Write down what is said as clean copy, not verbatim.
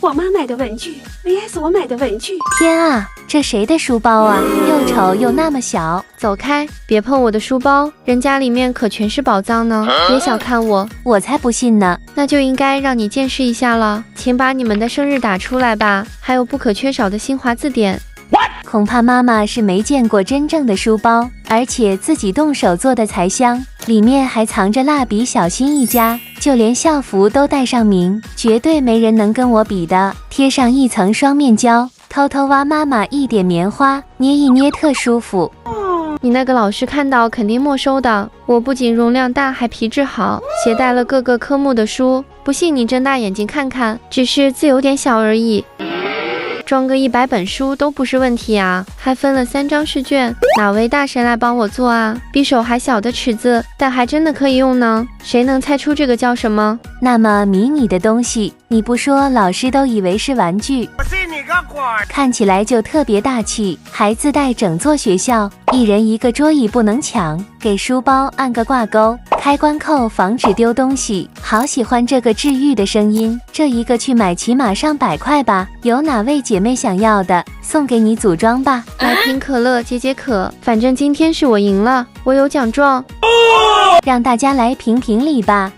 我妈买的文具 vs 我买的文具。天啊，这谁的书包啊？又丑又那么小。走开，别碰我的书包，人家里面可全是宝藏呢。别小看我，我才不信呢。那就应该让你见识一下了。请把你们的生日打出来吧，还有不可缺少的新华字典。恐怕妈妈是没见过真正的书包，而且自己动手做的才香，里面还藏着蜡笔小新一家，就连校服都带上名，绝对没人能跟我比的。贴上一层双面胶，偷偷挖妈妈一点棉花，捏一捏特舒服。你那个老师看到肯定没收的。我不仅容量大，还皮质好，携带了各个科目的书，不信你睁大眼睛看看，只是字有点小而已。装个100本书都不是问题啊，还分了3张试卷，哪位大神来帮我做啊？比手还小的尺子，但还真的可以用呢。谁能猜出这个叫什么？那么迷你的东西，你不说老师都以为是玩具。我信你个鬼！看起来就特别大气，还自带整座学校，一人一个桌椅不能抢，给书包按个挂钩，开关扣防止丢东西。好喜欢这个治愈的声音，这一个去买起码上100块吧。有哪位姐妹想要的，送给你组装吧。来瓶可乐解解渴，反正今天是我赢了，我有奖状。让大家来评评理吧。